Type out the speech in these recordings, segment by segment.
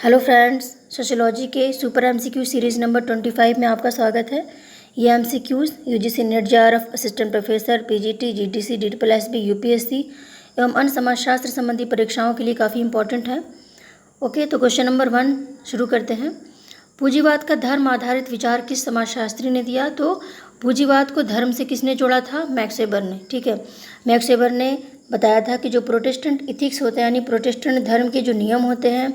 Hello friends, sociology के super MCQ series number 25 में आपका स्वागत है। ये MCQs UGC NET JRF assistant professor PGT GDC DPSB UPSC एवं अन्य समाजशास्त्र संबंधी परीक्षाओं के लिए काफ़ी इंपॉर्टेंट है। ओके, तो क्वेश्चन नंबर 1 शुरू करते हैं। पूंजीवाद का धर्म आधारित विचार किस समाजशास्त्री ने दिया? तो पूंजीवाद को धर्म से किसने जोड़ा था? मैक्स वेबर ने। ठीक है, मैक्स वेबर ने बताया था कि जो प्रोटेस्टेंट इथिक्स होते हैं यानी प्रोटेस्टेंट धर्म के जो नियम होते हैं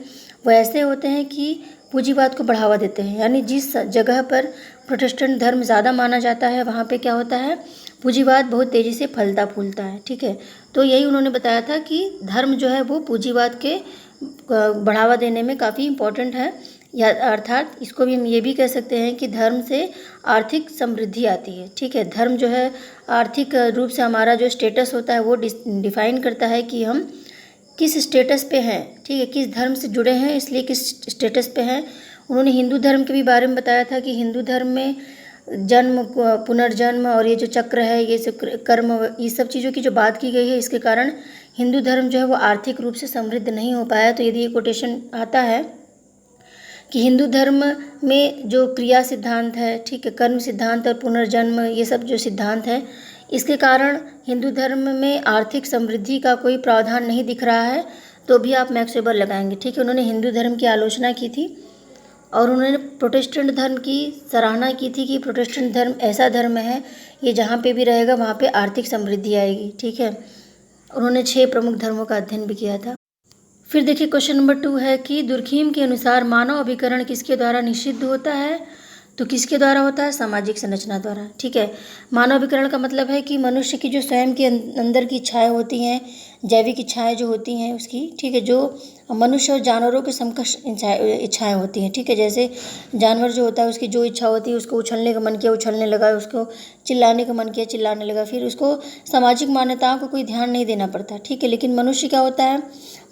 वो ऐसे होते हैं कि पूंजीवाद को बढ़ावा देते हैं। यानी जिस जगह पर प्रोटेस्टेंट धर्म ज़्यादा माना जाता है वहाँ पे क्या होता है, पूंजीवाद बहुत तेज़ी से फलता फूलता है। ठीक है, तो यही उन्होंने बताया था कि धर्म जो है वो पूंजीवाद के बढ़ावा देने में काफ़ी इम्पोर्टेंट है। या अर्थात इसको भी हम ये भी कह सकते हैं कि धर्म से आर्थिक समृद्धि आती है। ठीक है, धर्म जो है आर्थिक रूप से हमारा जो स्टेटस होता है वो डिफाइन करता है कि हम किस स्टेटस पे हैं। ठीक है, किस धर्म से जुड़े हैं, इसलिए किस स्टेटस पे हैं। उन्होंने हिंदू धर्म के भी बारे में बताया था कि हिंदू धर्म में जन्म, पुनर्जन्म और ये जो चक्र है, ये सब कर्म, ये सब चीज़ों की जो बात की गई है, इसके कारण हिंदू धर्म जो है वो आर्थिक रूप से समृद्ध नहीं हो पाया। तो यदि ये कोटेशन आता है कि हिंदू धर्म में जो क्रिया सिद्धांत है, ठीक है, कर्म सिद्धांत और पुनर्जन्म, ये सब जो सिद्धांत है, इसके कारण हिंदू धर्म में आर्थिक समृद्धि का कोई प्रावधान नहीं दिख रहा है, तो भी आप मैक्स वेबर लगाएंगे। ठीक है, उन्होंने हिंदू धर्म की आलोचना की थी और उन्होंने प्रोटेस्टेंट धर्म की सराहना की थी कि प्रोटेस्टेंट धर्म ऐसा धर्म है, ये जहाँ पे भी रहेगा वहाँ पे आर्थिक समृद्धि आएगी। ठीक है, उन्होंने 6 प्रमुख धर्मों का अध्ययन भी किया था। फिर देखिए क्वेश्चन नंबर 2 है कि दुर्खीम के अनुसार मानव अभिकरण किसके द्वारा निषिद्ध होता है? तो किसके द्वारा होता है? सामाजिक संरचना द्वारा। ठीक है, मानव अभिकरण का मतलब है कि मनुष्य की जो स्वयं के अंदर की इच्छाएं होती हैं, जैविक इच्छाएं जो होती हैं उसकी, ठीक है, जो मनुष्य और जानवरों के समकक्ष इच्छाएं होती हैं। ठीक है, जैसे जानवर जो होता है उसकी जो इच्छा होती है, उसको उछलने का मन किया उछलने लगा, उसको चिल्लाने का मन किया चिल्लाने लगा, फिर उसको सामाजिक मान्यताओं को कोई ध्यान नहीं देना पड़ता। ठीक है, लेकिन मनुष्य क्या होता है,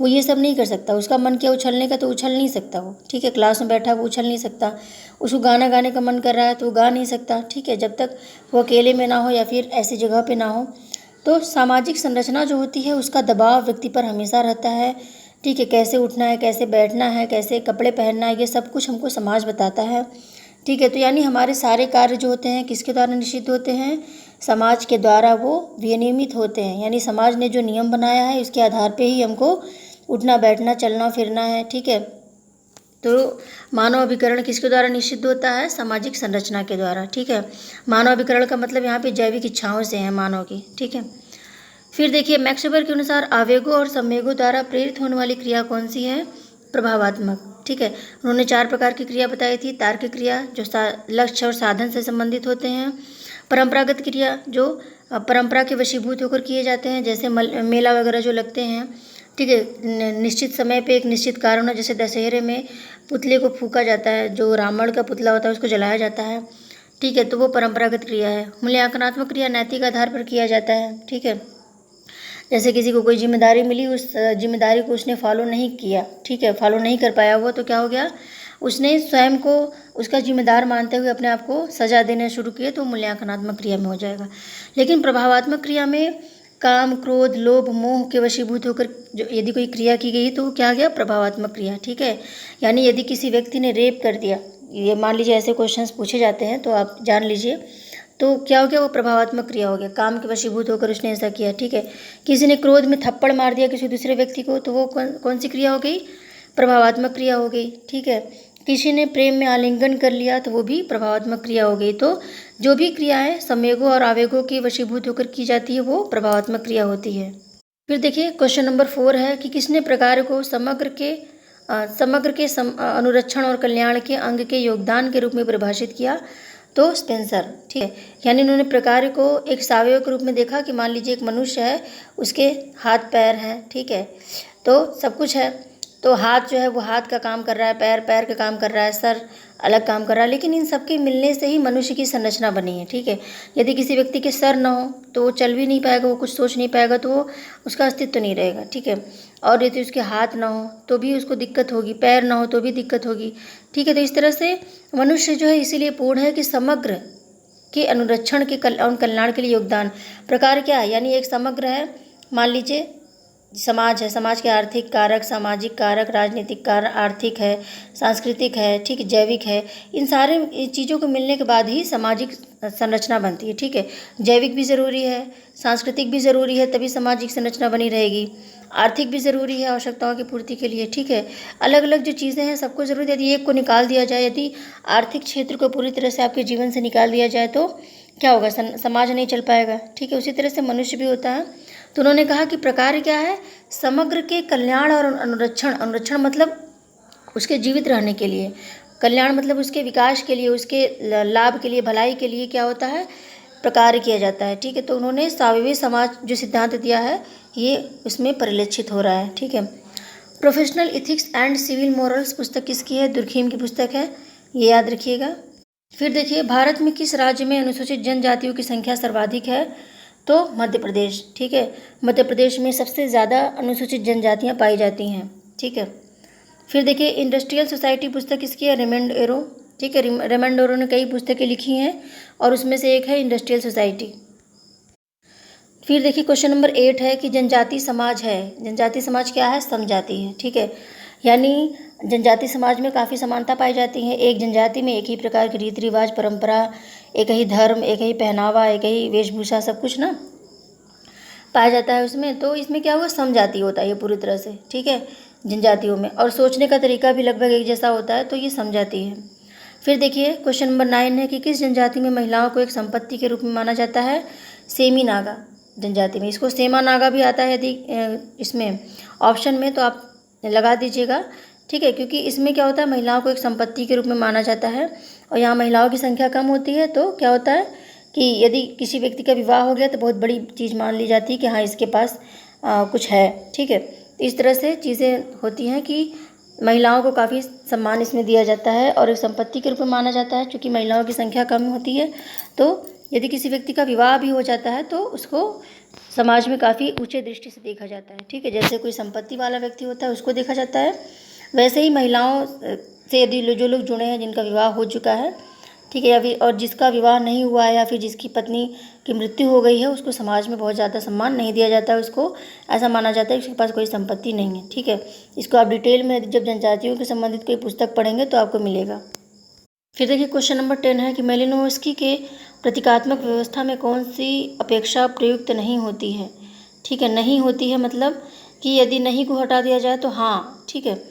वो ये सब नहीं कर सकता। उसका मन किया उछलने का तो उछल नहीं सकता वो। ठीक है, क्लास में बैठा वो उछल नहीं सकता। उसको गाना गाने का मन कर रहा है तो वो गा नहीं सकता। ठीक है, जब तक वो अकेले में ना हो या फिर ऐसी जगह पे ना हो। तो सामाजिक संरचना जो होती है उसका दबाव व्यक्ति पर हमेशा रहता है। ठीक है, कैसे उठना है, कैसे बैठना है, कैसे कपड़े पहनना है, ये सब कुछ हमको समाज बताता है। ठीक है, तो यानी हमारे सारे कार्य जो होते हैं किसके द्वारा निषिद्ध होते हैं? समाज के द्वारा वो विनियमित होते हैं। यानी समाज ने जो नियम बनाया है उसके आधार पे ही हमको उठना बैठना चलना फिरना है। ठीक है, तो मानव अभिकरण किसके द्वारा निषिद्ध होता है? सामाजिक संरचना के द्वारा। ठीक है, मानव अभिकरण का मतलब यहाँ पे जैविक इच्छाओं से है मानव की। ठीक है, फिर देखिए मैक्स वेबर के अनुसार आवेगों और संवेगों द्वारा प्रेरित होने वाली क्रिया कौन सी है? प्रभावात्मक। ठीक है, उन्होंने 4 प्रकार की क्रिया बताई थी। तार्किक क्रिया जो लक्ष्य और साधन से संबंधित होते हैं। परंपरागत क्रिया जो परंपरा के वशीभूत होकर किए जाते हैं, जैसे मेला वगैरह जो लगते हैं। ठीक है, निश्चित समय पे एक निश्चित कारण, जैसे दशहरे में पुतले को फूका जाता है, जो रावण का पुतला होता है उसको जलाया जाता है। ठीक है, तो वो परंपरागत क्रिया है। मूल्यांकनात्मक क्रिया नैतिक आधार पर किया जाता है। ठीक है, जैसे किसी को कोई जिम्मेदारी मिली, उस जिम्मेदारी को उसने फॉलो नहीं किया, ठीक है, फॉलो नहीं कर पाया वो, तो क्या हो गया, उसने स्वयं को उसका जिम्मेदार मानते हुए अपने आप को सजा देना शुरू किए, तो मूल्यांकनात्मक क्रिया में हो जाएगा। लेकिन प्रभावात्मक क्रिया में काम, क्रोध, लोभ, मोह के वशीभूत होकर जो यदि कोई क्रिया की गई तो वो क्या गया? प्रभावात्मक क्रिया। ठीक है, यानी यदि किसी व्यक्ति ने रेप कर दिया, ये मान लीजिए ऐसे क्वेश्चंस पूछे जाते हैं तो आप जान लीजिए, तो क्या हो गया? वो प्रभावात्मक क्रिया हो गया, काम के वशीभूत होकर उसने ऐसा किया। ठीक है, किसी ने क्रोध में थप्पड़ मार दिया किसी दूसरे व्यक्ति को, तो वो कौन सी क्रिया हो गई? प्रभावात्मक क्रिया हो गई। ठीक है, किसी ने प्रेम में आलिंगन कर लिया तो वो भी प्रभावात्मक क्रिया हो गई। तो जो भी क्रियाएं संवेगों और आवेगों के वशीभूत होकर की जाती है वो प्रभावात्मक क्रिया होती है। फिर देखिए क्वेश्चन नंबर 4 है कि किसने प्रकार को समग्र के अनुरक्षण और कल्याण के अंग के योगदान के रूप में परिभाषित किया? तो स्पेंसर। ठीक है, यानी उन्होंने प्रकार को एक सावयव के रूप में देखा कि मान लीजिए एक मनुष्य है, उसके हाथ पैर हैं, ठीक है, तो सब कुछ है, तो हाथ जो है वो हाथ का काम कर रहा है, पैर पैर का काम कर रहा है, सर अलग काम कर रहा है, लेकिन इन सबके मिलने से ही मनुष्य की संरचना बनी है। ठीक है, यदि किसी व्यक्ति के सर ना हो तो वो चल भी नहीं पाएगा, वो कुछ सोच नहीं पाएगा, तो वो उसका अस्तित्व नहीं रहेगा। ठीक है, और यदि उसके हाथ ना हो तो भी उसको दिक्कत होगी, पैर ना हो तो भी दिक्कत होगी। ठीक है, तो इस तरह से मनुष्य जो है इसीलिए पूर्ण है कि समग्र के अनुरक्षण के कल्याण के लिए योगदान। प्रकार क्या है? यानी एक समग्र है, मान लीजिए समाज है, समाज के आर्थिक कारक, सामाजिक कारक, राजनीतिक कारक, आर्थिक है, सांस्कृतिक है, ठीक है, जैविक है। इन सारे चीज़ों को मिलने के बाद ही सामाजिक संरचना बनती है, ठीक है। जैविक भी ज़रूरी है, सांस्कृतिक भी ज़रूरी है, तभी सामाजिक संरचना बनी रहेगी। आर्थिक भी ज़रूरी है आवश्यकताओं की पूर्ति के लिए, ठीक है। अलग अलग जो चीज़ें हैं सबको ज़रूरी है। यदि एक को निकाल दिया जाए, यदि आर्थिक क्षेत्र को पूरी तरह से आपके जीवन से निकाल दिया जाए तो क्या होगा, समाज नहीं चल पाएगा, ठीक है। उसी तरह से मनुष्य भी होता है। तो उन्होंने कहा कि प्रकार क्या है, समग्र के कल्याण और अनुरक्षण। अनुरक्षण मतलब उसके जीवित रहने के लिए, कल्याण मतलब उसके विकास के लिए, उसके लाभ के लिए, भलाई के लिए क्या होता है, प्रकार किया जाता है, ठीक है। तो उन्होंने स्वाभाविक समाज जो सिद्धांत दिया है ये उसमें परिलक्षित हो रहा है, ठीक है। Professional ethics and civil morals पुस्तक किसकी है, दुर्खीम की पुस्तक है, ये याद रखिएगा। फिर देखिए, भारत में किस राज्य में अनुसूचित जनजातियों की संख्या सर्वाधिक है, तो मध्य प्रदेश, ठीक है। मध्य प्रदेश में सबसे ज़्यादा अनुसूचित जनजातियाँ पाई जाती हैं, ठीक है। फिर देखिए, इंडस्ट्रियल सोसाइटी पुस्तक किसकी है, रेमंड एरो, ठीक है। रेमंड एरो ने कई पुस्तकें लिखी हैं और उसमें से एक है इंडस्ट्रियल सोसाइटी। फिर देखिए, क्वेश्चन नंबर 8 है कि जनजाति समाज है। जनजाति समाज क्या है, समजाति है, ठीक है। यानी जनजाति समाज में काफ़ी समानता पाई जाती है। एक जनजाति में एक ही प्रकार के रीति रिवाज, परंपरा, एक ही धर्म, एक ही पहनावा, एक ही वेशभूषा, सब कुछ ना पाया जाता है उसमें। तो इसमें क्या हुआ, समजाति होता है ये पूरी तरह से, ठीक है, जनजातियों में। और सोचने का तरीका भी लगभग एक जैसा होता है, तो ये समजाति है। फिर देखिए, क्वेश्चन नंबर 9 है कि किस जनजाति में महिलाओं को एक संपत्ति के रूप में माना जाता है, सेमी नागा जनजाति में। इसको सेमा नागा भी आता है, यदि इसमें ऑप्शन में तो आप लगा दीजिएगा, ठीक है। क्योंकि इसमें क्या होता है, महिलाओं को एक संपत्ति के रूप में माना जाता है और यहाँ महिलाओं की संख्या कम होती है। तो क्या होता है कि यदि किसी व्यक्ति का विवाह हो गया तो बहुत बड़ी चीज़ मान ली जाती है कि हाँ इसके पास कुछ है, ठीक है। तो इस तरह से चीज़ें होती हैं कि महिलाओं को काफ़ी सम्मान इसमें दिया जाता है और एक संपत्ति के रूप में माना जाता है। चूँकि महिलाओं की संख्या कम होती है तो यदि किसी व्यक्ति का विवाह भी हो जाता है तो उसको समाज में काफ़ी ऊंचे दृष्टि से देखा जाता है, ठीक है। जैसे कोई संपत्ति वाला व्यक्ति होता है उसको देखा जाता है, वैसे ही महिलाओं से यदि जो लोग जुड़े हैं, जिनका विवाह हो चुका है, ठीक है, या फिर और जिसका विवाह नहीं हुआ है या फिर जिसकी पत्नी की मृत्यु हो गई है, उसको समाज में बहुत ज़्यादा सम्मान नहीं दिया जाता है। उसको ऐसा माना जाता है कि उसके पास कोई संपत्ति नहीं है, ठीक है। इसको आप डिटेल में जब जनजातियों के संबंधित कोई पुस्तक पढ़ेंगे तो आपको मिलेगा। फिर देखिए, क्वेश्चन नंबर 10 है कि मेलिनोव्स्की के प्रतीकात्मक व्यवस्था में कौन सी अपेक्षा प्रयुक्त नहीं होती है, ठीक है। नहीं होती है मतलब कि यदि नहीं को हटा दिया जाए तो हाँ, ठीक है।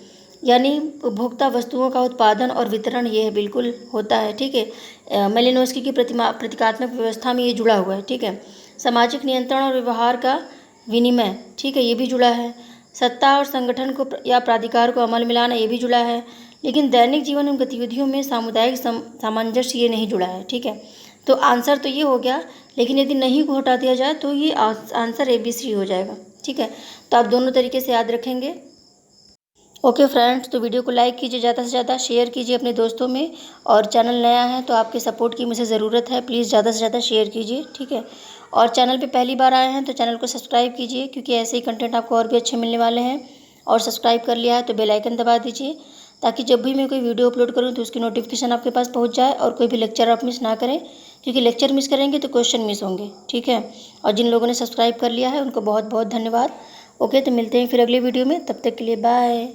यानी उपभोक्ता वस्तुओं का उत्पादन और वितरण ये बिल्कुल होता है, ठीक है। मेलिनोव्स्की की प्रतीकात्मक व्यवस्था में ये जुड़ा हुआ है, ठीक है। सामाजिक नियंत्रण और व्यवहार का विनिमय, ठीक है, ये भी जुड़ा है। सत्ता और संगठन को या प्राधिकार को अमल में लाना, ये भी जुड़ा है। लेकिन दैनिक जीवन एवं गतिविधियों में सामुदायिक सामंजस्य ये नहीं जुड़ा है, ठीक है। तो आंसर तो ये हो गया, लेकिन यदि नहीं को हटा दिया जाए तो ये आंसर ABC हो जाएगा, ठीक है। तो आप दोनों तरीके से याद रखेंगे। ओके फ्रेंड्स, तो वीडियो को लाइक कीजिए, ज़्यादा से ज़्यादा शेयर कीजिए अपने दोस्तों में। और चैनल नया है तो आपके सपोर्ट की मुझे ज़रूरत है, प्लीज़ ज़्यादा से ज़्यादा शेयर कीजिए, ठीक है। और चैनल पे पहली बार आए हैं तो चैनल को सब्सक्राइब कीजिए, क्योंकि ऐसे ही कंटेंट आपको और भी अच्छे मिलने वाले हैं। और सब्सक्राइब कर लिया है तो बेल आइकन दबा दीजिए, ताकि जब भी मैं कोई वीडियो अपलोड करूँ तो उसकी नोटिफिकेशन आपके पास पहुँच जाए और कोई भी लेक्चर आप मिस ना करें, क्योंकि लेक्चर मिस करेंगे तो क्वेश्चन मिस होंगे, ठीक है। और जिन लोगों ने सब्सक्राइब कर लिया है उनको बहुत बहुत धन्यवाद। ओके, तो मिलते हैं फिर अगले वीडियो में, तब तक के लिए बाय।